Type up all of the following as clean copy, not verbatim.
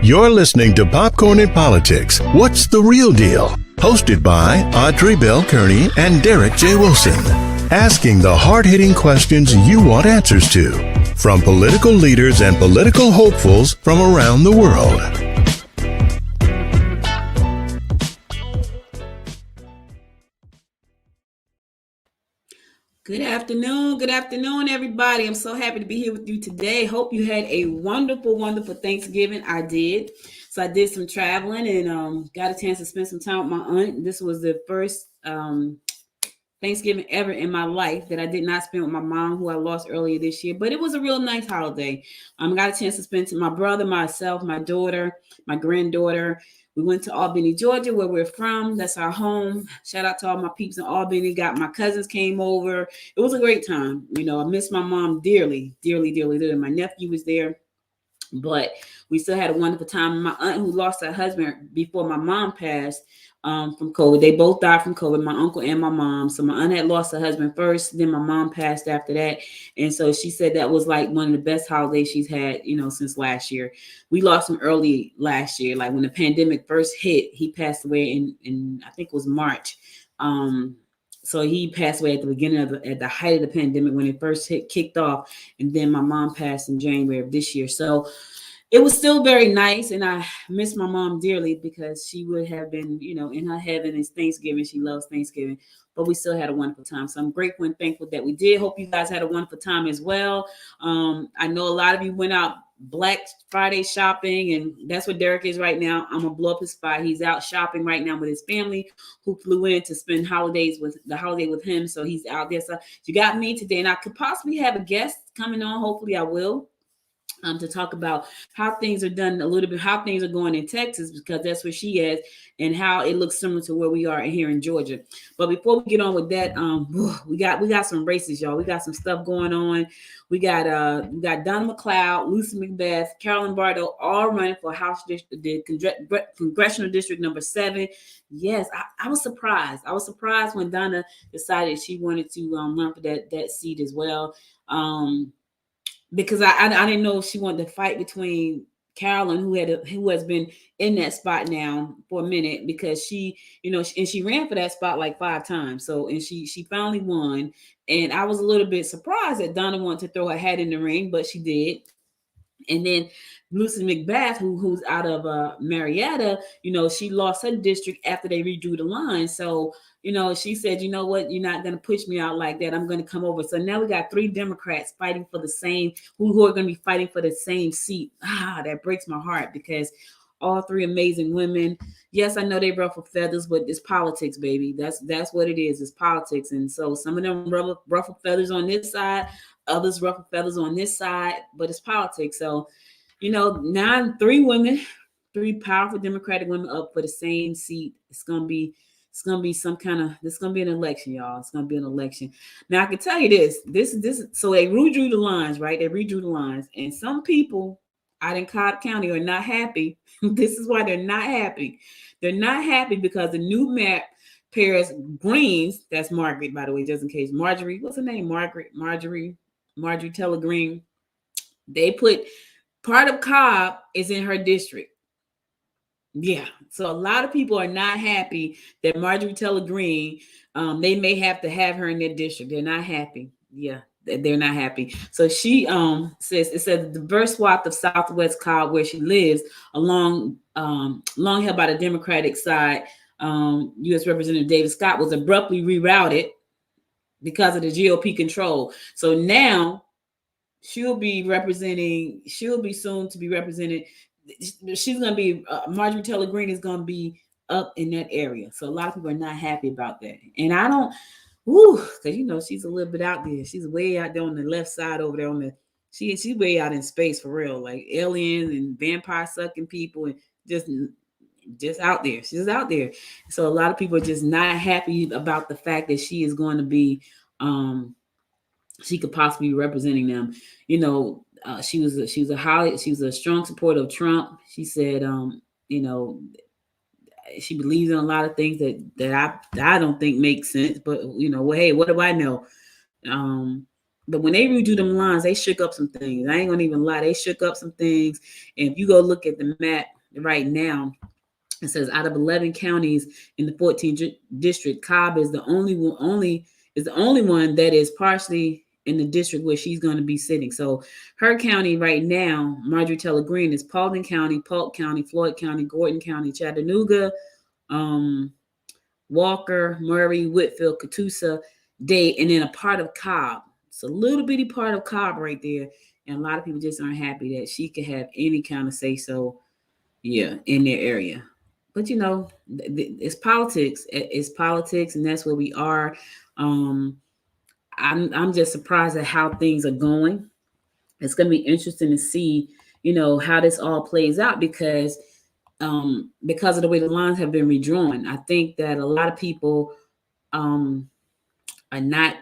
You're listening to Popcorn and Politics. What's the real deal? Hosted by Audrey Bell Kearney and Derek J. Wilson. Asking the hard-hitting questions you want answers to. From political leaders and political hopefuls from around the world. Good afternoon, everybody. I'm so happy to be here with you today. Hope you had a wonderful Thanksgiving. I did. So I did some traveling and got a chance to spend some time with my aunt. This was the first Thanksgiving ever in my life that I did not spend with my mom, who I lost earlier this year. But it was a real nice holiday. Got a chance to spend to my brother, myself, my daughter, my granddaughter. We went to Albany, Georgia, where we're from. That's our home. Shout out to all my peeps in Albany. Got my cousins came over. It was a great time. I miss my mom dearly. My nephew was there, but we still had a wonderful time. My aunt, who lost her husband before my mom passed from COVID, they both died from COVID, my uncle and my mom. So my aunt had lost her husband first, then my mom passed after that. And so she said that was like one of the best holidays she's had, since last year. We lost him early last year, like when the pandemic first hit. He passed away in I think it was March. So he passed away at the beginning at the height of the pandemic when it first kicked off. And then my mom passed in January of this year. So it was still very nice. And I miss my mom dearly because she would have been, in her heaven. It's Thanksgiving. She loves Thanksgiving. But we still had a wonderful time. So I'm grateful and thankful that we did. Hope you guys had a wonderful time as well. I know a lot of you went out Black Friday shopping, and that's what Derek is right now. I'm gonna blow up his spot. He's out shopping right now with his family, who flew in to spend holiday with him. So he's out there. So you got me today, and I could possibly have a guest coming on. Hopefully I will. To talk about how things are done a little bit, how things are going in Texas, because that's where she is, and how it looks similar to where we are here in Georgia. But before we get on with that, we got some races, y'all. We got some stuff going on. We got Donna McLeod, Lucy McBeth, Carolyn Bardo, all running for Congressional District number 7. Yes, I was surprised. I was surprised when Donna decided she wanted to run for that seat as well. Because I didn't know if she wanted to fight between Carolyn, who has been in that spot now for a minute, because she, and she ran for that spot like 5 times. So, and she finally won. And I was a little bit surprised that Donna wanted to throw her hat in the ring, but she did. And then Lucy McBeth, who's out of Marietta, she lost her district after they redrew the line. So, she said, you know what, you're not going to push me out like that. I'm going to come over. So now we got 3 Democrats fighting for the same, who are going to be fighting for the same seat. That breaks my heart, because all 3 amazing women. Yes, I know they ruffle feathers, but it's politics, baby. That's what it is. It's politics. And so some of them ruffle feathers on this side, others ruffle feathers on this side, but it's politics. So, 3 women, 3 powerful Democratic women up for the same seat. It's gonna be an election, y'all. It's gonna be an election. Now I can tell you this. So they redrew the lines, right? They redrew the lines, and some people out in Cobb County are not happy. This is why they're not happy. They're not happy because the new map pairs Greens. That's Margaret, by the way, just in case. Marjorie, what's her name? Marjorie Taylor Greene. They put part of Cobb is in her district. Yeah. So a lot of people are not happy that Marjorie Taylor Greene, they may have to have her in their district. They're not happy. Yeah, they're not happy. So she says the diverse swath of Southwest Cobb, where she lives, long held by the Democratic side, U.S. Representative David Scott, was abruptly rerouted because of the GOP control. So now she'll be soon to be represented. She's going to be, Marjorie Taylor Greene is going to be up in that area. So a lot of people are not happy about that. And I don't, because, she's a little bit out there. She's way out there on the left side over there she's way out in space for real, like aliens and vampire sucking people and just out there. She's out there. So a lot of people are just not happy about the fact that she is going to be, she could possibly be representing them. She was a strong supporter of Trump. She said, she believes in a lot of things that I don't think make sense. But hey, what do I know? But when they redo them lines, they shook up some things. I ain't gonna even lie, they shook up some things. And if you go look at the map right now, it says out of 11 counties in the 14th district, Cobb is the only one that is partially in the district where she's going to be sitting. So her county right now, Marjorie Taylor Greene, is Paulding County, Polk County, Floyd County, Gordon County, Chattanooga, um, Walker, Murray, Whitfield, Catoosa, Dade, and then a part of Cobb. It's a little bitty part of Cobb right there. And a lot of people just aren't happy that she could have any kind of say so, yeah, in their area. But it's politics. It's politics, and that's where we are. Um, I'm just surprised at how things are going. It's going to be interesting to see, how this all plays out because of the way the lines have been redrawn. I think that a lot of people um, are not.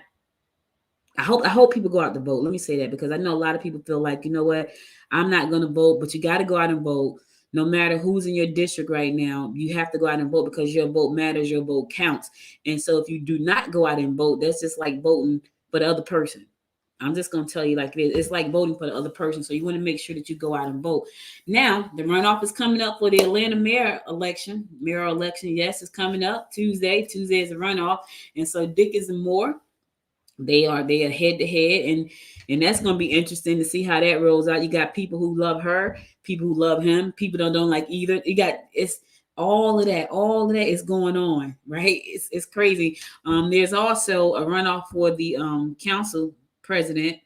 I hope people go out to vote. Let me say that because I know a lot of people feel like, you know what, I'm not going to vote, but you got to go out and vote. No matter who's in your district right now, you have to go out and vote because your vote matters, your vote counts. And so if you do not go out and vote, that's just like voting for the other person. I'm just going to tell you like it is. It's like voting for the other person. So you want to make sure that you go out and vote. Now, the runoff is coming up for the Atlanta mayor election. Yes, is coming up Tuesday. Tuesday is a runoff. And so Dickens and Moore, they are head to head, and that's going to be interesting to see how that rolls out. You got people who love her, people who love him, people don't like either. It's all of that is going on, right? It's crazy. There's also a runoff for the council president.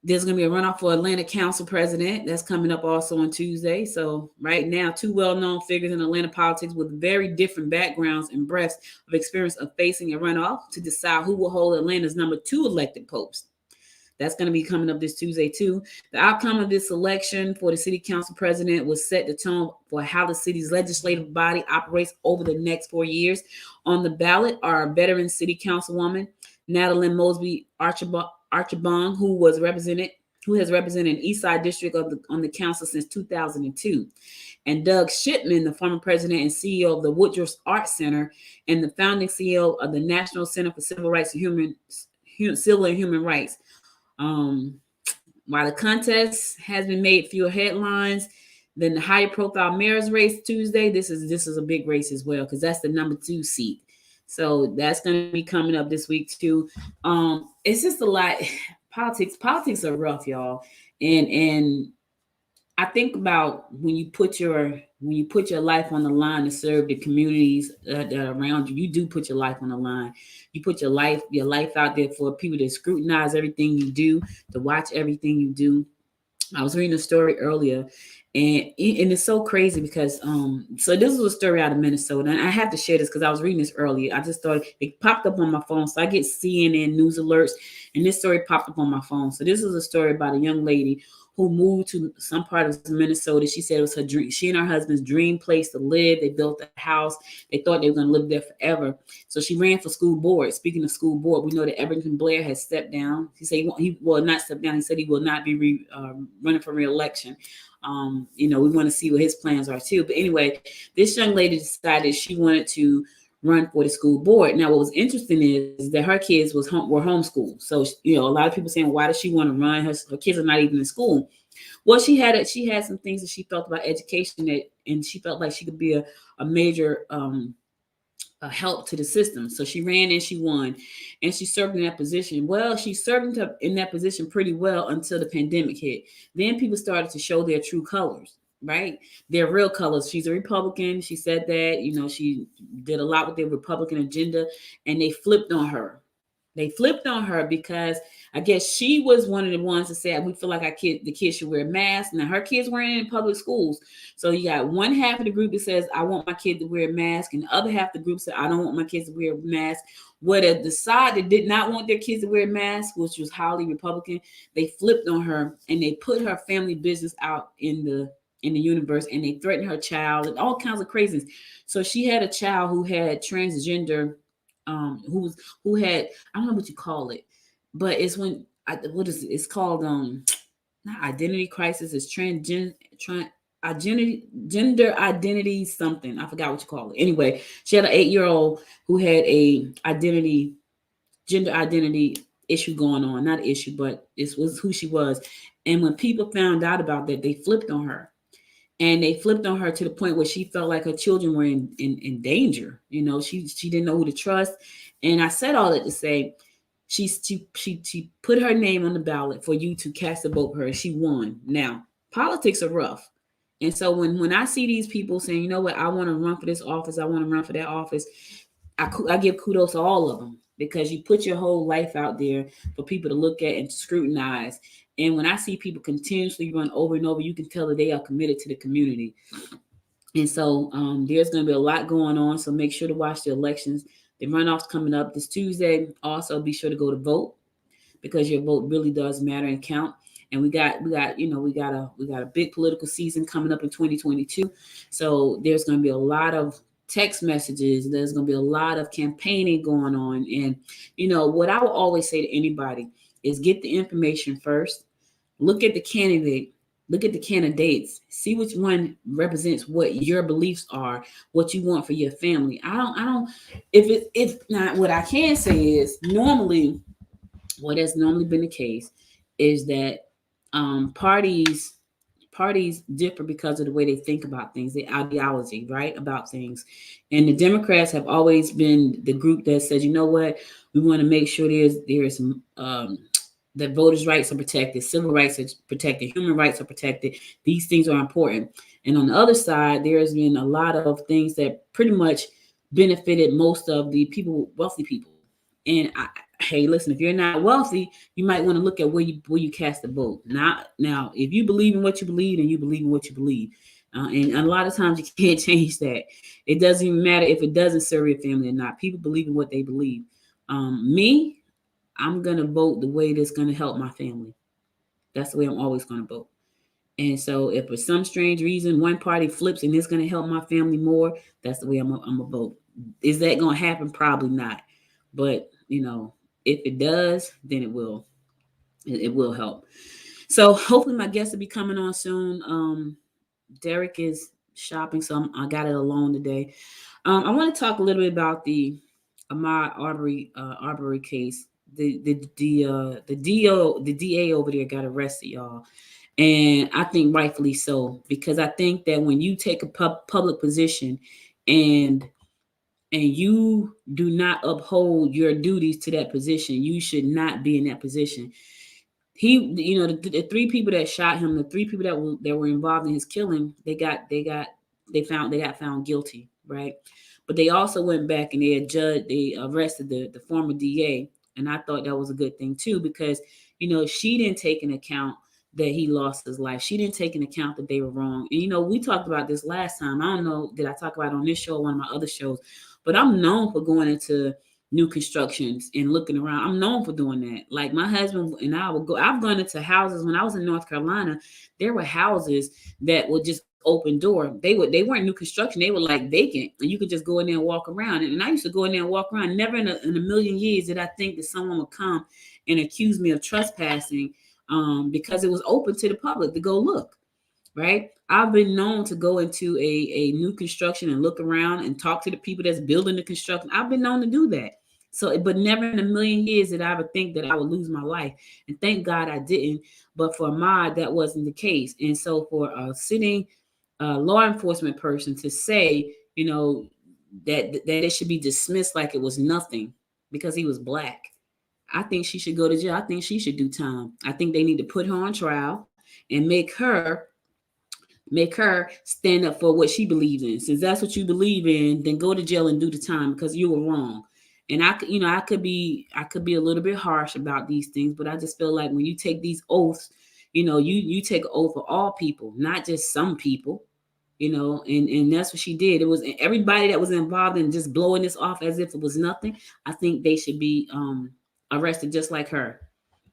There's going to be a runoff for Atlanta Council President. That's coming up also on Tuesday. So right now, two well-known figures in Atlanta politics with very different backgrounds and breadths of experience of facing a runoff to decide who will hold Atlanta's number 2 elected post. That's going to be coming up this Tuesday, too. The outcome of this election for the city council president will set the tone for how the city's legislative body operates over the next 4 years. On the ballot are veteran city councilwoman Natalie Mosby Archibong, who has represented East Side District on the council since 2002, and Doug Shipman, the former president and CEO of the Woodruff Arts Center and the founding CEO of the National Center for Civil Rights and Human Rights. While the contest has been made fewer headlines than the higher profile mayor's race Tuesday, this is a big race as well because that's the number 2 seat. So that's going to be coming up this week too. It's just a lot. Politics are rough, y'all. And I think about when you put your life on the line to serve the communities that are around you. You do put your life on the line. You put your life out there for people to scrutinize everything you do, to watch everything you do. I was reading a story earlier, and it's so crazy because so this was a story out of Minnesota, and I have to share this because I was reading this earlier. I just thought it popped up on my phone, so I get CNN news alerts, and this story popped up on my phone. So this is a story about a young lady who moved to some part of Minnesota. She said it was her dream. She and her husband's dream place to live. They built a house. They thought they were going to live there forever. So she ran for school board. Speaking of school board, we know that Everton Blair has stepped down. He said he will not step down. He said he will not be running for re-election. We want to see what his plans are too. But anyway, this young lady decided she wanted to run for the school board. Now, what was interesting is that her kids were homeschooled. So, a lot of people saying, why does she want to run? Her kids are not even in school. Well, she had some things that she felt about education and she felt like she could be a major a help to the system. So she ran and she won, and she served in that position. Well, she served in that position pretty well until the pandemic hit. Then people started to show their true colors. Right? Their real colors. She's a Republican. She said that, she did a lot with their Republican agenda, and they flipped on her. They flipped on her because I guess she was one of the ones that said, we feel like the kids should wear masks. Now her kids weren't in public schools. So you got one half of the group that says, I want my kid to wear a mask. And the other half of the group said, I don't want my kids to wear a mask. Whether the side that did not want their kids to wear masks, which was highly Republican, they flipped on her and they put her family business out in the universe, and they threatened her child and all kinds of craziness. So she had a child who had transgender, who had, I don't know what you call it, but it's when it's called not identity crisis, it's gender identity something. I forgot what you call it. Anyway, she had an 8-year-old who had a identity gender identity issue going on. Not an issue, but it was who she was. And when people found out about that, they flipped on her. And they flipped on her to the point where she felt like her children were in danger. You know, she didn't know who to trust. And I said all that to say she put her name on the ballot for you to cast a vote for her. She won. Now, politics are rough. And so when I see these people saying, you know what, I want to run for this office, I want to run for that office, I give kudos to all of them because you put your whole life out there for people to look at and scrutinize. And when I see people continuously run over and over, you can tell that they are committed to the community. And so there's going to be a lot going on. So make sure to watch the elections. The runoffs coming up this Tuesday. Also, be sure to go to vote because your vote really does matter and count. And we got a big political season coming up in 2022. So there's going to be a lot of text messages. There's going to be a lot of campaigning going on. And what I will always say to anybody is get the information first. Look at the candidate. Look at the candidates. See which one represents what your beliefs are, what you want for your family. I don't. If not, what I can say is normally, what has normally been the case is that parties differ because of the way they think about things, the ideology, right, about things. And the Democrats have always been the group that says, you know what, we want to make sure there's that voters' rights are protected, civil rights are protected, human rights are protected. These things are important. And on the other side, there has been a lot of things that pretty much benefited most of the people, wealthy people. And hey, listen, if you're not wealthy, you might want to look at where you cast the vote. Now, if you believe in what you believe, and you believe in what you believe, and a lot of times you can't change that. It doesn't even matter if it doesn't serve your family or not. People believe in what they believe. Me, I'm going to vote the way that's going to help my family. That's the way I'm always going to vote. And so if for some strange reason one party flips and it's going to help my family more, that's the way I'm going to vote. Is that going to happen? Probably not. But, if it does, then it will. It will help. So hopefully my guests will be coming on soon. Derek is shopping, so I got it alone today. I want to talk a little bit about the Ahmaud Arbery case. The DA over there got arrested, y'all, and I think rightfully so, because I think that when you take a public position and you do not uphold your duties to that position, you should not be in that position. The three people that shot him, the three people that were involved in his killing, they got found guilty, right? But they also went back and they arrested the former DA. And I thought that was a good thing too, because, she didn't take into account that he lost his life. She didn't take into account that they were wrong. And, we talked about this last time. I don't know, did I talk about it on this show or one of my other shows? But I'm known for going into new constructions and looking around. I'm known for doing that. Like my husband and I would go. I've gone into houses when I was in North Carolina. There were houses that would just open door. They weren't new construction. They were like vacant, and you could just go in there and walk around. And I used to go in there and walk around. Never in a million years did I think that someone would come and accuse me of trespassing because it was open to the public to go look. Right? I've been known to go into a new construction and look around and talk to the people that's building the construction. I've been known to do that. So, but never in a million years did I ever think that I would lose my life. And thank God I didn't. But for Ahmaud, that wasn't the case. And so for a sitting law enforcement person to say, that it should be dismissed like it was nothing because he was Black, I think she should go to jail. I think she should do time. I think they need to put her on trial and make her stand up for what she believes in. Since that's what you believe in, then go to jail and do the time because you were wrong. And I could be a little bit harsh about these things, but I just feel like when you take these oaths, you take an oath for all people, not just some people, and that's what she did. It was everybody that was involved in just blowing this off as if it was nothing. I think they should be arrested just like her.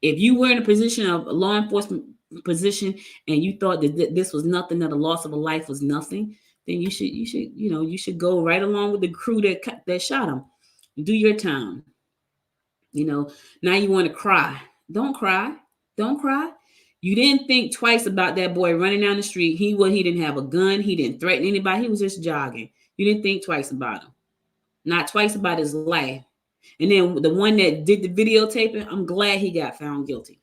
If you were in a position of a law enforcement position and you thought that this was nothing, that the loss of a life was nothing, then you should go right along with the crew that shot him. Do your time. Now you want to cry. Don't cry. Don't cry. You didn't think twice about that boy running down the street. He didn't have a gun. He didn't threaten anybody. He was just jogging. You didn't think twice about him. Not twice about his life. And then the one that did the videotaping, I'm glad he got found guilty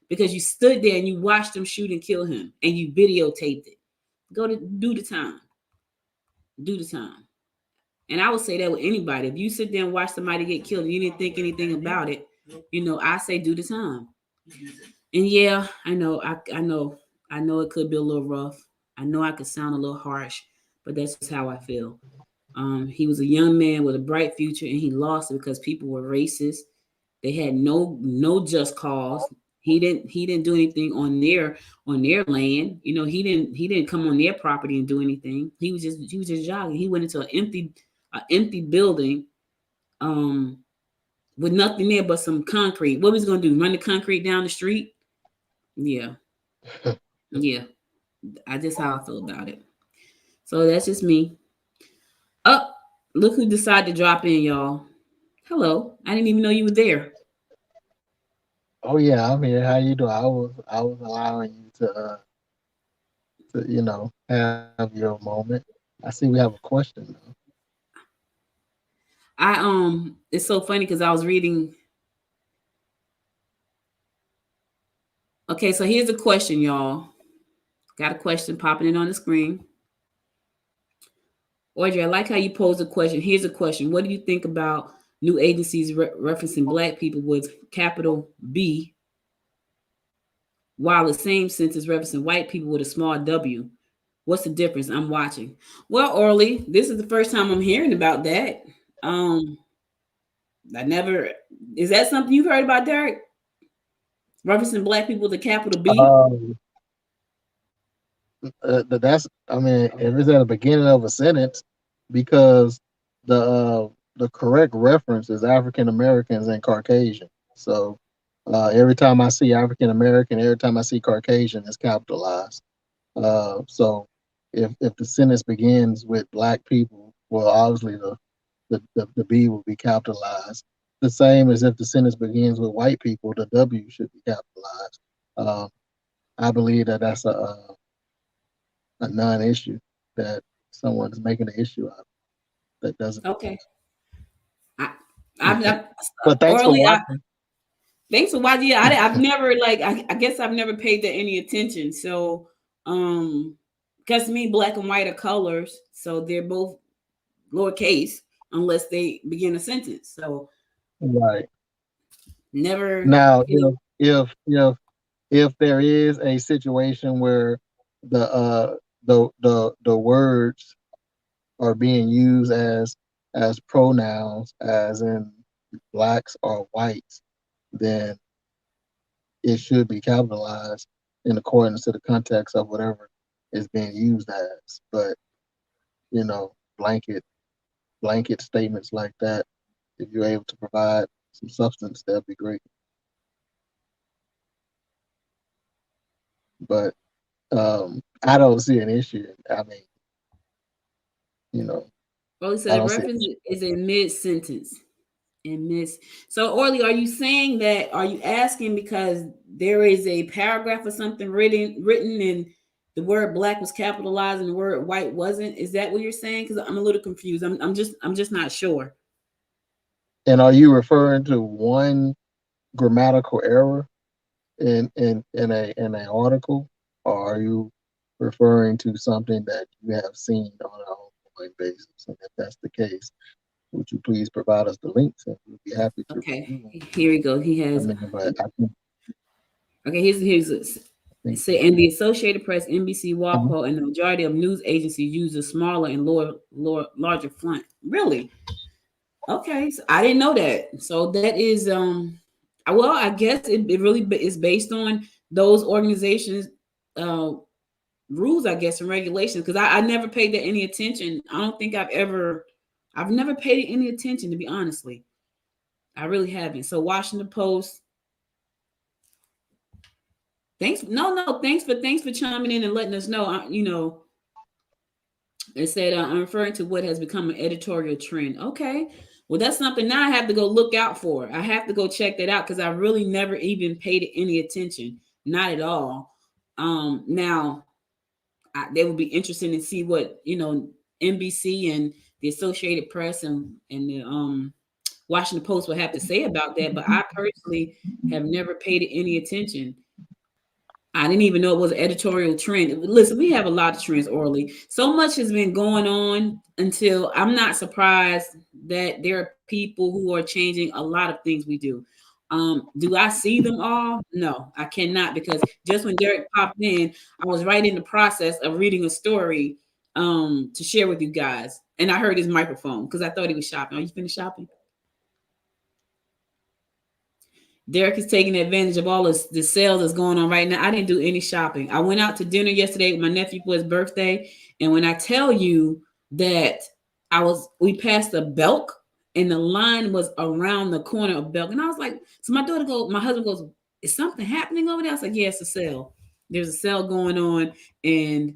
because you stood there and you watched them shoot and kill him and you videotaped it. Go to do the time. Do the time. And I would say that with anybody. If you sit there and watch somebody get killed and you didn't think anything about it, I say do the time. And yeah, I know it could be a little rough. I know I could sound a little harsh, but that's just how I feel. He was a young man with a bright future, and he lost it because people were racist. They had no just cause. He didn't do anything on their land. He didn't come on their property and do anything. He was just jogging. He went into an empty building, with nothing there but some concrete. What was he gonna do? Run the concrete down the street? Yeah, yeah. I just how I feel about it. So that's just me. Up, look who decided to drop in, y'all. Hello, I didn't even know you were there. Oh yeah, I'm here. How you doing? I was allowing you to have your moment. I see we have a question though. It's so funny because I was reading. Okay, so here's a question, y'all. Got a question popping in on the screen. Audrey, I like how you posed a question. Here's a question. What do you think about new agencies referencing black people with capital B, while the same sentence referencing white people with a small W? What's the difference? I'm watching. Well, Orly, this is the first time I'm hearing about that. I never. Is that something you've heard about, Derek? Referencing black people with a capital B? Um, that's I mean, if it's at the beginning of a sentence, because the correct reference is African Americans and Caucasian. So every time I see African American, every time I see Caucasian, it's capitalized. So if the sentence begins with black people, well, obviously the B will be capitalized. The same as if the sentence begins with white people, the W should be capitalized. Um, I believe that that's a non-issue that someone's making an issue out of that doesn't Okay. exist. I'm not. But thanks for Orly, watching. thanks for watching. Yeah, I've never I guess I've never paid that any attention. So, because to me, black and white are colors, so they're both lowercase unless they begin a sentence. So Right. never. Now, if there is a situation where the words are being used as pronouns, as in blacks or whites, then it should be capitalized in accordance to the context of whatever is being used as. But you know, blanket statements like that, if you're able to provide some substance, that'd be great. But I don't see an issue. I mean, you know, Orly said I the don't see an reference issue. is in mid sentence. In miss. So Orly, are you saying that? Are you asking because there is a paragraph or something written and the word black was capitalized and the word white wasn't? Is that what you're saying? Because I'm a little confused. I'm just not sure. And are you referring to one grammatical error in an article, or are you referring to something that you have seen on an ongoing basis? And if that's the case, would you please provide us the links, and we'll be happy to Okay, review them. here we go. He I has. mean, but I think, Okay, here's this. I It think say, and the Associated Press, NBC, Mhm. Walpole, and the majority of news agencies use a smaller and larger font. Really? Okay, so I didn't know that. So that is well, I guess it really is based on those organizations uh rules, I guess, and regulations. Because I never paid that any attention. I don't think I've never paid it any attention, to be honestly. I really haven't. So Washington Post, thanks. No, thanks for chiming in and letting us know. It said, I'm referring to what has become an editorial trend. Okay. Well, that's something now I have to go look out for. I have to go check that out because I really never even paid it any attention. Not at all. Now, they will be interested to see what, NBC and the Associated Press and the Washington Post would have to say about that, but I personally have never paid it any attention. I didn't even know it was an editorial trend. Listen, we have a lot of trends orally. So much has been going on until I'm not surprised that there are people who are changing a lot of things we do. Do I see them all? No, I cannot, because just when Derek popped in, I was right in the process of reading a story to share with you guys. And I heard his microphone because I thought he was shopping. Are you finished shopping? Derek is taking advantage of all the sales that's going on right now. I didn't do any shopping. I went out to dinner yesterday with my nephew for his birthday. And when I tell you that we passed the Belk and the line was around the corner of Belk. And I was like, so my husband goes, is something happening over there? I was like, yeah, it's a sale. There's a sale going on. And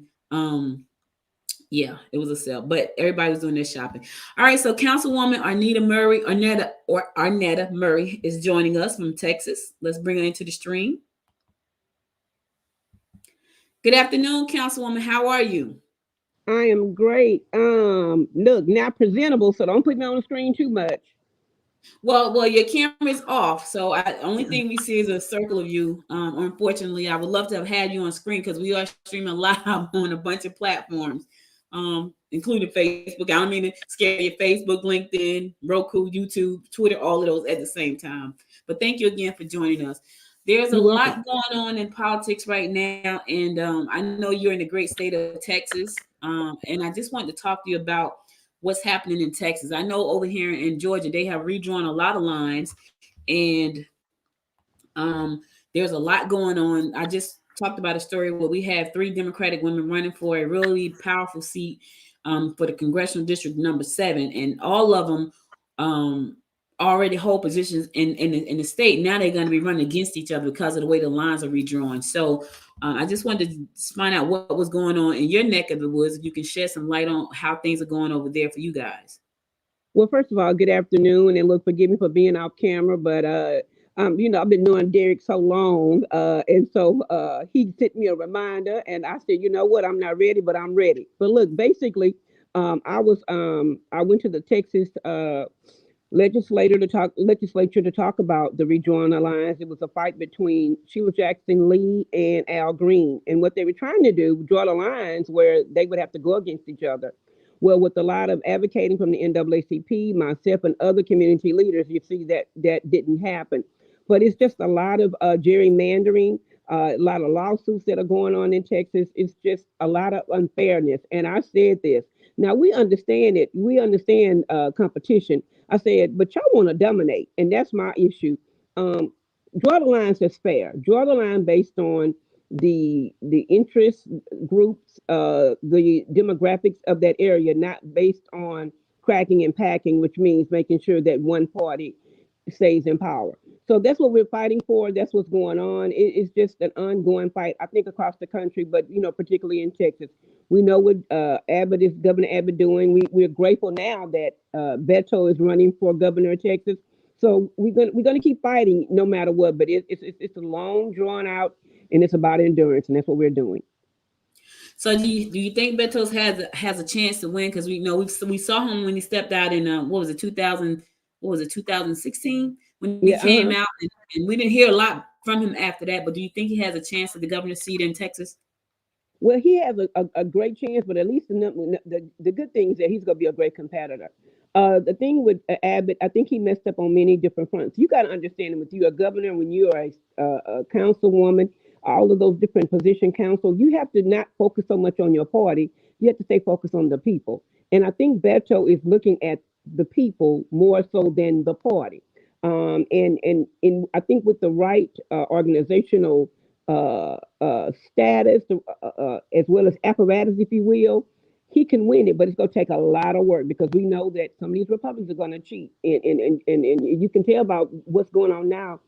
yeah, it was a sale, but everybody was doing their shopping. All right, so Councilwoman Arnetta Murray is joining us from Texas. Let's bring her into the stream. Good afternoon, Councilwoman. How are you? I am great. Look, not presentable, so don't put me on the screen too much. Well, your camera's off, so only thing we see is a circle of you. Unfortunately, I would love to have had you on screen because we are streaming live on a bunch of platforms. Including Facebook. I don't mean to scare you. Facebook, LinkedIn, Roku, YouTube, Twitter, all of those at the same time. But thank you again for joining us. There's a lot going on in politics right now, and I know you're in the great state of Texas, and I just wanted to talk to you about what's happening in Texas. I know over here in Georgia, they have redrawn a lot of lines, and there's a lot going on. I just talked about a story where we have 3 Democratic women running for a really powerful seat for the congressional district number 7, and all of them already hold positions in the state. Now they're going to be running against each other because of the way the lines are redrawn. So I just wanted to find out what was going on in your neck of the woods. If you can shed some light on how things are going over there for you guys. Well, first of all, good afternoon, and look, forgive me for being off camera, but I've been knowing Derek so long, and so he sent me a reminder, and I said, you know what, I'm not ready, but I'm ready. But look, basically, I went to the Texas legislature to talk about the rejoin alliance. It was a fight between Sheila Jackson Lee and Al Green, and what they were trying to do, draw the lines where they would have to go against each other. Well, with a lot of advocating from the NAACP, myself, and other community leaders, you see that didn't happen. But it's just a lot of gerrymandering, a lot of lawsuits that are going on in Texas. It's just a lot of unfairness. And I said this. Now, we understand it. We understand competition. I said, but y'all want to dominate. And that's my issue. Draw the lines that's fair. Draw the line based on the interest groups, the demographics of that area, not based on cracking and packing, which means making sure that one party stays in power. So that's what we're fighting for. That's what's going on. It's just an ongoing fight, I think, across the country, but particularly in Texas. We know what Governor Abbott doing. We're grateful now that Beto is running for governor of Texas. So we're gonna keep fighting no matter what. But it's a long, drawn out, and it's about endurance, and that's what we're doing. So do you think Beto has a chance to win? Because we saw him when he stepped out in 2016 when he came out, and we didn't hear a lot from him after that. But do you think he has a chance at the governor's seat in Texas? Well, he has a great chance, but at least the good thing is that he's going to be a great competitor. The thing with Abbott, I think he messed up on many different fronts. You got to understand, when you're a governor, when you are a councilwoman, all of those different position council, you have to not focus so much on your party. You have to stay focused on the people. And I think Beto is looking at the people more so than the party. And I think with the right organizational status, as well as apparatus, if you will, he can win it, but it's going to take a lot of work, because we know that some of these Republicans are going to cheat. And you can tell about what's going on now.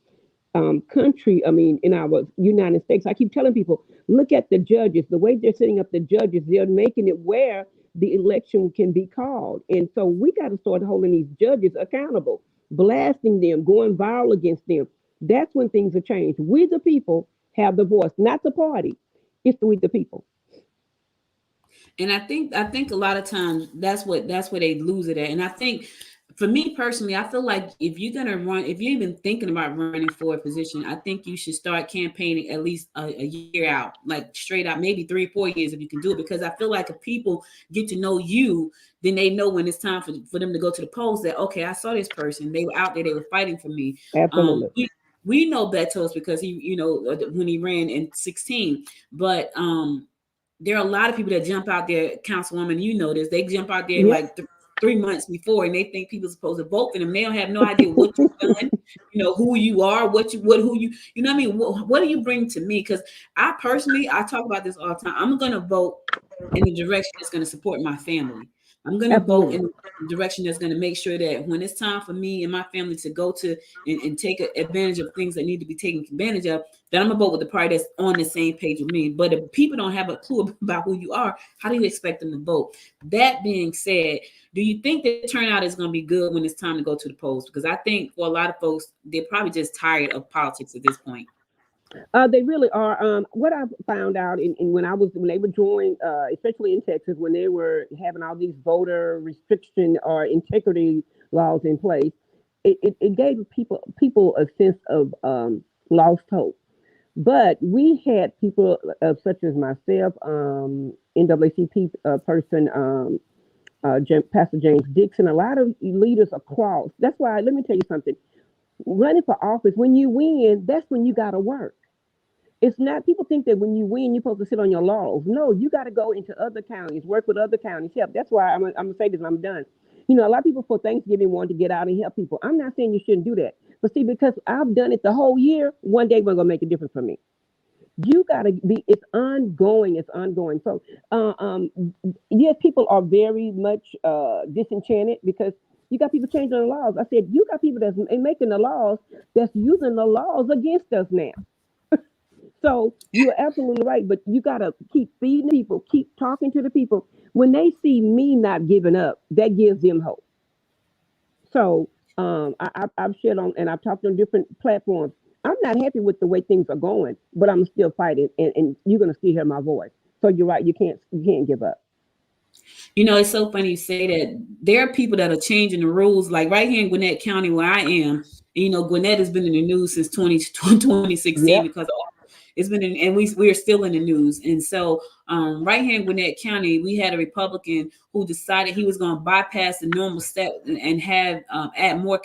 In our United States, I keep telling people, look at the judges, the way they're setting up the judges, they're making it where the election can be called. And so we got to start holding these judges accountable, blasting them, going viral against them. That's when things have changed. We, the people, have the voice, not the party. It's we, the people. And I think a lot of times that's where they lose it at. And I think for me personally, I feel like if you're gonna run, if you're even thinking about running for a position, I think you should start campaigning at least a year out, like straight out, maybe 3 or 4 years if you can do it. Because I feel like if people get to know you, then they know when it's time for them to go to the polls that, okay, I saw this person, they were out there, they were fighting for me. Absolutely. We know Betos because he, when he ran in 16, but there are a lot of people that jump out there, Councilwoman, you know this, they jump out there Yep. like 3 months before, and they think people are supposed to vote for them. They don't have no idea what you've done, who you are, who you know what I mean? What do you bring to me? Because I personally, I talk about this all the time. I'm going to vote in the direction that's going to support my family. I'm going to vote in the direction that's going to make sure that when it's time for me and my family to go to and take advantage of things that need to be taken advantage of, that I'm going to vote with the party that's on the same page with me. But if people don't have a clue about who you are, how do you expect them to vote? That being said, do you think the turnout is going to be good when it's time to go to the polls? Because I think for a lot of folks, they're probably just tired of politics at this point. They really are. What I found out in when they were joined, especially in Texas, when they were having all these voter restriction or integrity laws in place, it gave people a sense of lost hope. But we had people such as myself, NAACP person, Pastor James Dixon, a lot of leaders across. That's why, let me tell you something. Running for office, when you win, that's when you got to work. It's not, people think that when you win, you're supposed to sit on your laurels. No, you got to go into other counties, work with other counties, help. That's why I'm going to say this and I'm done. A lot of people for Thanksgiving want to get out and help people. I'm not saying you shouldn't do that. But see, because I've done it the whole year, one day we're going to make a difference for me. You got to be, it's ongoing. It's ongoing. So, yes, people are very much disenchanted because you got people changing the laws. I said, you got people that's making the laws that's using the laws against us now. So you're absolutely right, but you got to keep feeding people, keep talking to the people. When they see me not giving up, that gives them hope. So I've shared on and I've talked on different platforms. I'm not happy with the way things are going, but I'm still fighting, and you're gonna still hear my voice. So you're right, you can't give up. It's so funny you say that. There are people that are changing the rules, like right here in Gwinnett County where I am. Gwinnett has been in the news since 2016 Yep. because it's been in, and we are still in the news. And so right here in Gwinnett County, we had a Republican who decided he was going to bypass the normal step and have add more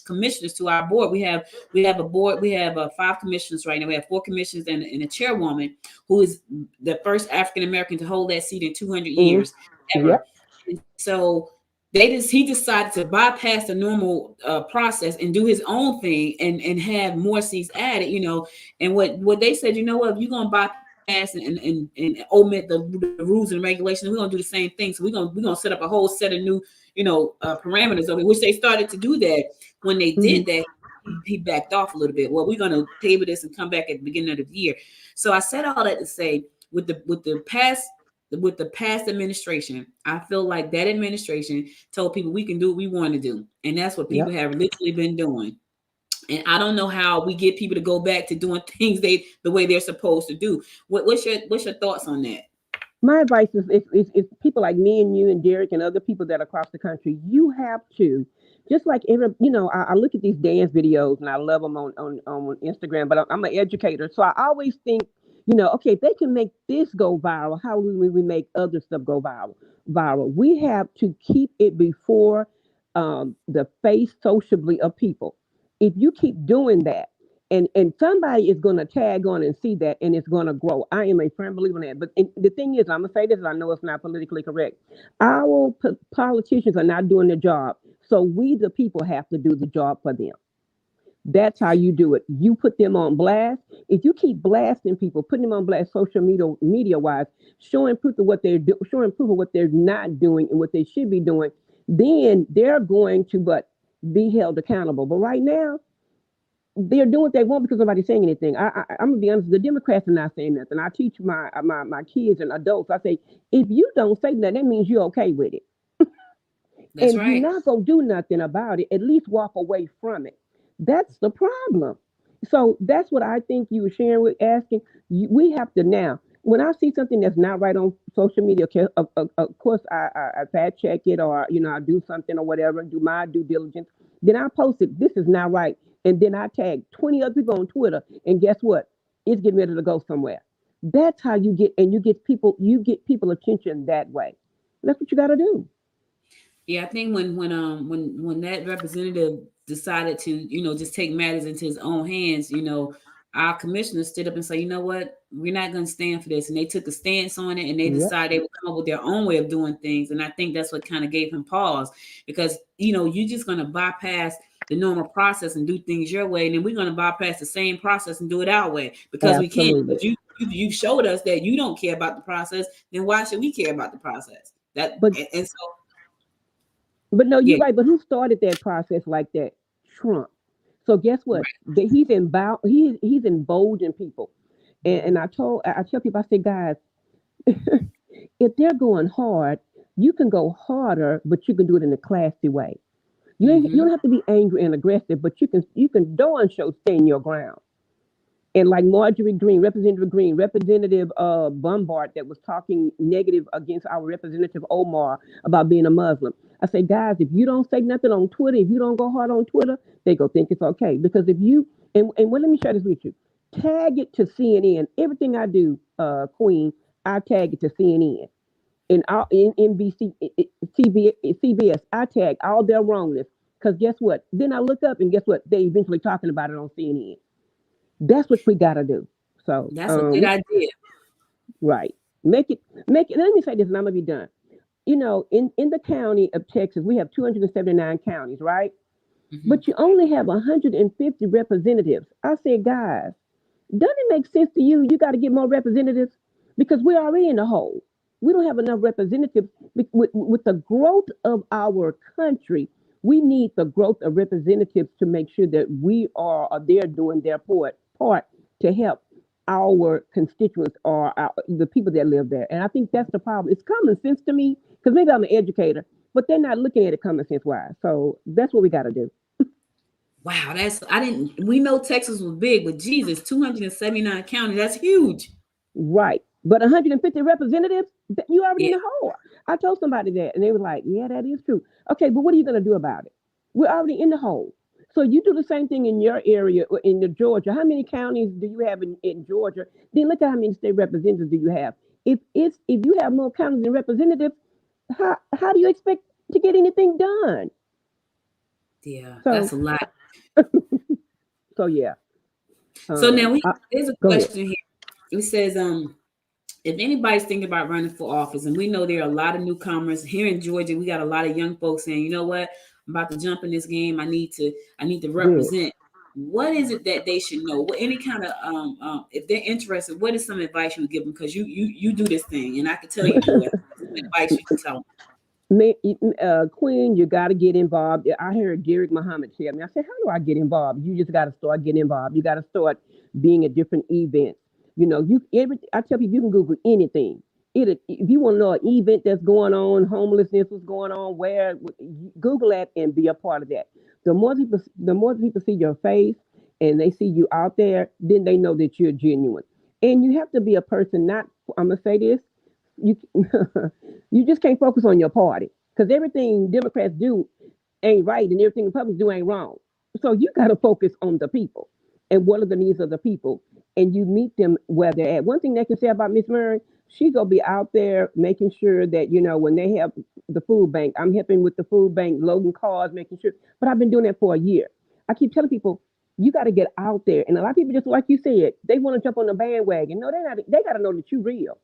commissioners to our board. We have a board. We have 5 commissioners right now. We have 4 commissioners and a chairwoman who is the first African American to hold that seat in 200 years ever. Yep. And so he decided to bypass the normal process and do his own thing and have more seats added, and what they said, if you're going to bypass and omit the rules and regulations, we're going to do the same thing. So we're going to set up a whole set of new, parameters of it, which they started to do that. When they did that, he backed off a little bit. Well, we're going to table this and come back at the beginning of the year. So I said all that to say with the past administration, I feel like that administration told people we can do what we want to do. And that's what people have literally been doing. And I don't know how we get people to go back to doing things the way they're supposed to do. What's your thoughts on that? My advice is if people like me and you and Derek and other people that are across the country, you have to, just like I look at these dance videos and I love them on Instagram, but I'm an educator. So I always think, okay, if they can make this go viral, how will we make other stuff go viral? We have to keep it before the face sociably of people. If you keep doing that, and somebody is going to tag on and see that, and it's going to grow. I am a firm believer in that. But the thing is, I'm going to say this, and I know it's not politically correct. Our politicians are not doing their job. So we, the people, have to do the job for them. That's how you do it. You put them on blast. If you keep blasting people, putting them on blast social media wise, showing proof of what they're doing, showing proof of what they're not doing and what they should be doing, then they're going to be held accountable. But right now, they're doing what they want because nobody's saying anything. I'm gonna be honest. The Democrats are not saying nothing. I teach my kids and adults. I say, if you don't say nothing, that means you're okay with it. That's and right. If you're not gonna do nothing about it, at least walk away from it. That's the problem. So that's what I think you were sharing with asking. We have to now. when I see something that's not right on social media, okay, of course I fact check it, or I do something or whatever, do my due diligence. Then I post it. This is not right, and then I tag 20 other people on Twitter, and guess what? It's getting ready to go somewhere. That's how you get, and you get people attention that way. That's what you got to do. Yeah, I think when that representative decided to just take matters into his own hands, our commissioner stood up and said, you know what, we're not going to stand for this, and they took a stance on it, and they Yep, decided they would come up with their own way of doing things, and I think that's what kind of gave him pause because you're just going to bypass the normal process and do things your way, and then we're going to bypass the same process and do it our way because we can. absolutely. But you showed us that you don't care about the process, then why should we care about the process? That But and so But no, you're yeah. right. But who started that process like that? Trump. So guess what? He's emboldened people. And I tell people, I say, guys, if they're going hard, you can go harder, but you can do it in a classy way. You Hmm. don't have to be angry and aggressive, but you can darn show stand your ground. And like Marjorie Green, Representative Green, Representative Bombard, that was talking negative against our Representative Omar about being a Muslim. I say, guys, if you don't say nothing on Twitter, if you don't go hard on Twitter, they go think it's okay. Because if you let me share this with you, tag it to CNN. Everything I do, Queen, I tag it to CNN. In NBC, CBS, I tag all their wrongness. Because guess what? Then I look up and guess what? They eventually talking about it on CNN. That's what we gotta do. So, That's a good idea. right, make it. Let me say this, and I'm gonna be done. In the county of Texas, we have 279 counties, right? Hmm. But you only have 150 representatives. I said, guys, doesn't it make sense to you? You got to get more representatives because we're already in the hole. We don't have enough representatives with the growth of our country. We need the growth of representatives to make sure that we are they're doing their part to help our constituents or the people that live there. And I think that's the problem. It's common sense to me because maybe I'm an educator, but they're not looking at it common sense wise. So that's what we got to do. Wow, that's I didn't we know Texas was big, but Jesus, 279 counties, that's huge. Right. But 150 representatives, you already in Yeah. the hole. I told somebody that, and they were like, yeah, that is true. Okay, but what are you going to do about it? We're already in the hole. So you do the same thing in your area, in the Georgia. How many counties do you have in Georgia? Then look at how many state representatives do you have. If you have more counties than representatives, how do you expect to get anything done? Yeah, So that's a lot. so yeah. So now there's a Go ahead. question here. It says, if anybody's thinking about running for office, and we know there are a lot of newcomers here in Georgia, we got a lot of young folks saying, you know what, I'm about to jump in this game. I need to Good. represent. What is it that they should know? What any kind of if they're interested, what is some advice you would give them? Because you do this thing, and I can tell you do it. Some advice you can tell them. Queen, you got to get involved. I heard Derek Muhammad tell me. I said, "How do I get involved?" You just got to start getting involved. You got to start being at different events. I tell people you can Google anything. If you want to know an event that's going on, homelessness was going on, where Google that and be a part of that. The more people see your face and they see you out there, then they know that you're genuine. And you have to be a person. Not, I'm gonna say this, you you just can't focus on your party because everything Democrats do ain't right and everything Republicans do ain't wrong. So you got to focus on the people and what are the needs of the people, and you meet them where they're at. One thing they can say about Miss Murray, she gonna be out there making sure that when they have the food bank, I'm helping with the food bank, loading cars, making sure. But I've been doing that for a year. I keep telling people. You got to get out there, and a lot of people just like you said, they want to jump on the bandwagon. No, they're not. They got to know that you're real.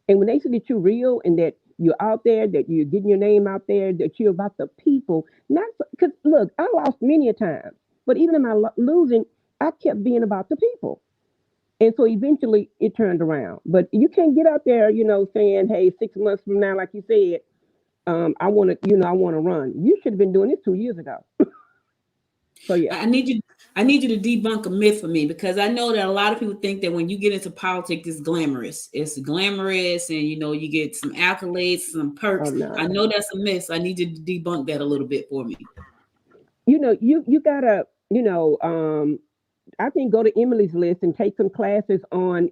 And when they see that you're real and that you're out there, that you're getting your name out there, that you're about the people, not because look, I lost many a time, but even in my losing, I kept being about the people. And so eventually it turned around. But you can't get out there, saying, hey, 6 months from now, like you said, I want to run. You should have been doing this 2 years ago. So yeah. I need you. I need you to debunk a myth for me because I know that a lot of people think that when you get into politics, it's glamorous. It's glamorous, and you get some accolades, some Oh perks. I no. know that's a myth. So I need you to debunk that a little bit for me. You gotta, I think go to Emily's list and take some classes on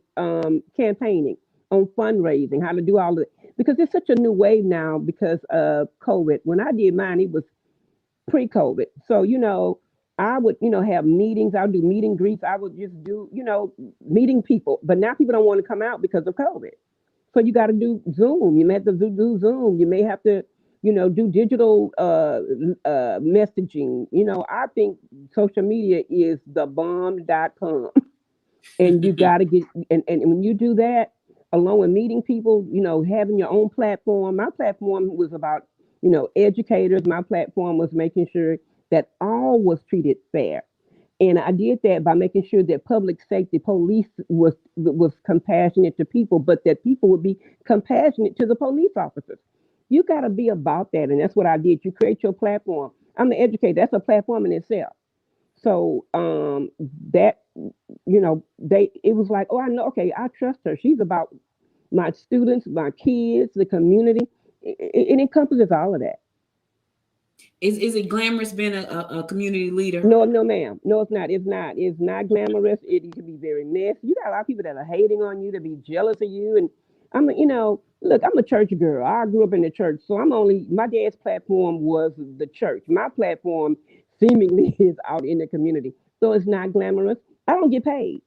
campaigning. on fundraising, how to do all of it. Because it's such a new wave now because of COVID. When I did mine, it was pre-COVID. So, I would, have meetings. I would do meet and greets. I would just do, meeting people. But now people don't want to come out because of COVID. So you got to do Zoom. You may have to do Zoom. You may have to, do digital messaging. I think social media is the bomb.com. And you got to get, and when you do that, along with meeting people, having your own platform. My platform was about, educators. My platform was making sure that all was treated fair. And I did that by making sure that public safety police was compassionate to people, but that people would be compassionate to the police officers. You got to be about that. And that's what I did. You create your platform. I'm an educator. That's a platform in itself. So that, it was like, oh, I know, okay, I trust her. She's about my students, my kids, the community. It encompasses all of that. Is it glamorous being a community leader? No, ma'am. No, it's not. It's not. It's not glamorous. It can be very messy. You got a lot of people that are hating on you, that be jealous of you. And look, I'm a church girl. I grew up in the church. So my dad's platform was the church. My platform seemingly is out in the community. So it's not glamorous. I don't get paid.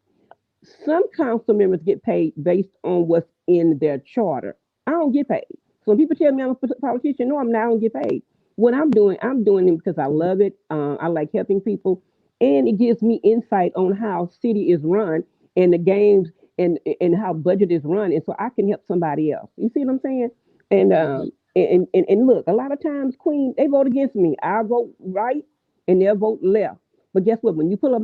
Some council members get paid based on what's in their charter. I don't get paid. So when people tell me I'm a politician, no, I'm not. I don't get paid. What I'm doing it because I love it. I like helping people, and it gives me insight on how city is run and the games and how budget is run, and so I can help somebody else. You see what I'm saying? And look, a lot of times, Queen, they vote against me. I vote right, and they'll vote left. But guess what? When you pull up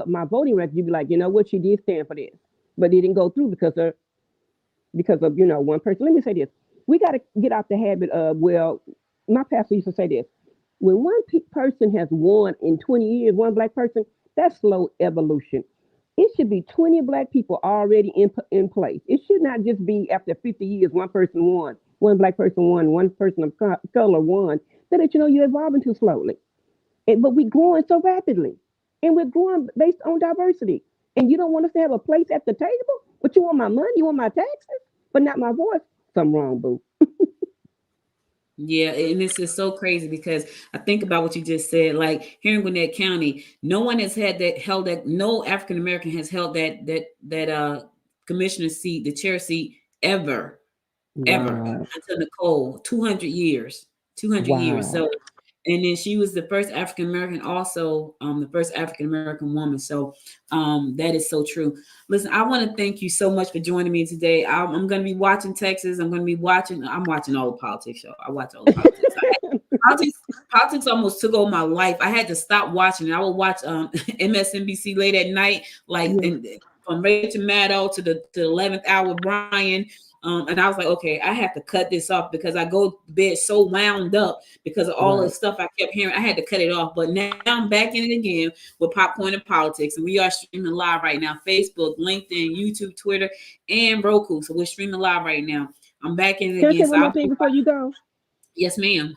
my voting record, you be like, you know what? She did stand for this, but it didn't go through because of one person. Let me say this: we got to get out the habit of my pastor used to say this: when one person has won in 20 years, one black person, that's slow evolution. It should be 20 black people already in place. It should not just be after 50 years, one person won, one black person won, one person of color won. That you're evolving too slowly. But we're growing so rapidly. And we're growing based on diversity. And you don't want us to have a place at the table, but you want my money, you want my taxes, but not my voice. Something wrong, boo. Yeah, and this is so crazy because I think about what you just said. Like here in Gwinnett County, no one has held that. No African American has held that commissioner seat, the chair seat, ever Wow. until Nicole. 200 years. 200 years. So, and then she was the first African American, also the first African American woman. So that is so true. Listen, I want to thank you so much for joining me today. I'm going to be watching Texas. I'm watching all the politics show. I watch all the politics. Politics almost took over my life. I had to stop watching it. I would watch MSNBC late at night, from Rachel Maddow to the 11th hour with Brian. And I was like, okay, I have to cut this off because I go to bed so wound up because of all the stuff I kept hearing. I had to cut it off. But now I'm back in it again with Popcorn and Politics. And we are streaming live right now: Facebook, LinkedIn, YouTube, Twitter, and Roku. So we're streaming live right now. I'm back in it again. Can I say one more thing before you go? Yes, ma'am.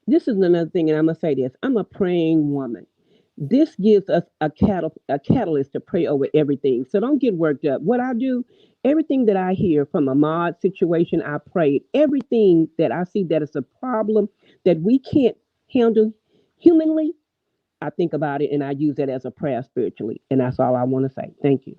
This is another thing, and I'm going to say this. I'm a praying woman. This gives us a catalyst to pray over everything. So don't get worked up. What I do, everything that I hear from a mod situation, I prayed. Everything that I see that is a problem that we can't handle humanly, I think about it and I use that as a prayer spiritually. And that's all I want to say. Thank you.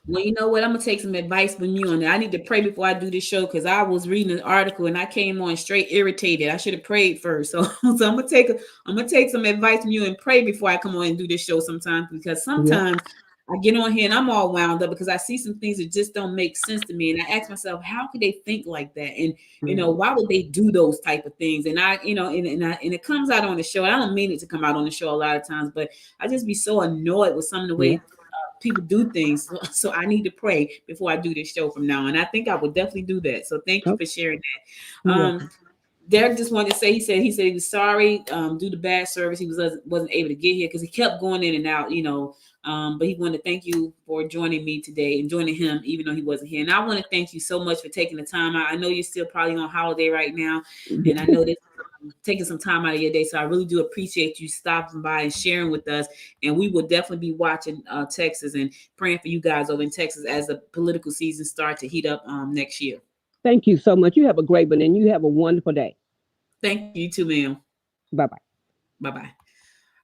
Well, you know what? I'm gonna take some advice from you on that. I need to pray before I do this show because I was reading an article and I came on straight irritated. I should have prayed first. So I'm gonna take some advice from you and pray before I come on and do this show sometimes, because sometimes I get on here and I'm all wound up because I see some things that just don't make sense to me. And I ask myself, how could they think like that? And why would they do those type of things? And and it comes out on the show. I don't mean it to come out on the show a lot of times, but I just be so annoyed with some of the way people do things. So I need to pray before I do this show from now on. I think I would definitely do that. So thank you for sharing that. Derek just wanted to say, he said he was sorry due to bad service. He wasn't able to get here because he kept going in and out, but he wanted to thank you for joining me today and joining him, even though he wasn't here. And I want to thank you so much for taking the time out. I know you're still probably on holiday right now, and I know this is taking some time out of your day. So I really do appreciate you stopping by and sharing with us. And we will definitely be watching Texas and praying for you guys over in Texas as the political season starts to heat up next year. Thank you so much. You have a great one, and you have a wonderful day. Thank you too, ma'am. Bye-bye. Bye-bye.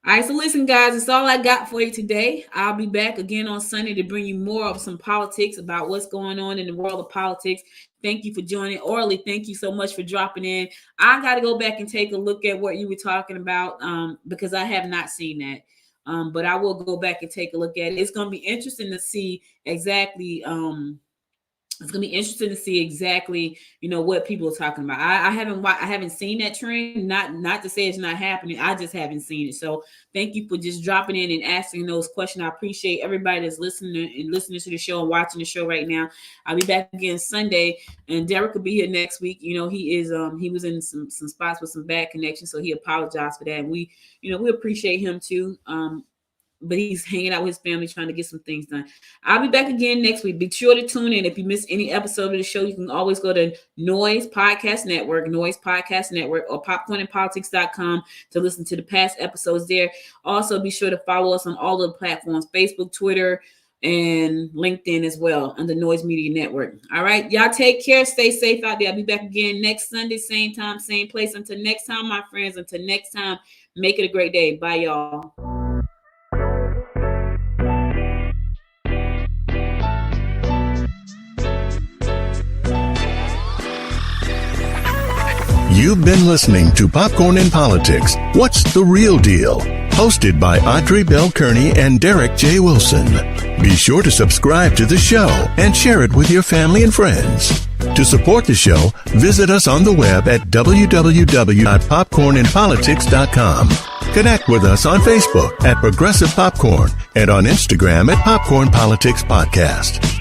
All right, so listen, guys, that's all I got for you today. I'll be back again on Sunday to bring you more of some politics about what's going on in the world of politics. Thank you for joining. Orly, thank you so much for dropping in. I got to go back and take a look at what you were talking about because I have not seen that. But I will go back and take a look at it. It's going to be interesting to see exactly it's gonna be interesting to see exactly, what people are talking about. I haven't seen that trend. Not to say it's not happening. I just haven't seen it. So thank you for just dropping in and asking those questions. I appreciate everybody that's listening to the show and watching the show right now. I'll be back again Sunday, and Derek will be here next week. He was in some spots with some bad connections, so he apologized for that. And we appreciate him too. But he's hanging out with his family, trying to get some things done. I'll be back again next week. Be sure to tune in. If you miss any episode of the show, you can always go to Noise Podcast Network, or popcornandpolitics.com to listen to the past episodes there. Also, be sure to follow us on all of the platforms, Facebook, Twitter, and LinkedIn as well, under Noise Media Network. All right, y'all take care. Stay safe out there. I'll be back again next Sunday, same time, same place. Until next time, my friends, until next time, make it a great day. Bye, y'all. You've been listening to Popcorn in Politics. What's the Real Deal? Hosted by Audrey Bell Kearney and Derek J. Wilson. Be sure to subscribe to the show and share it with your family and friends. To support the show, visit us on the web at www.popcornandpolitics.com. Connect with us on Facebook at Progressive Popcorn and on Instagram at Popcorn Politics Podcast.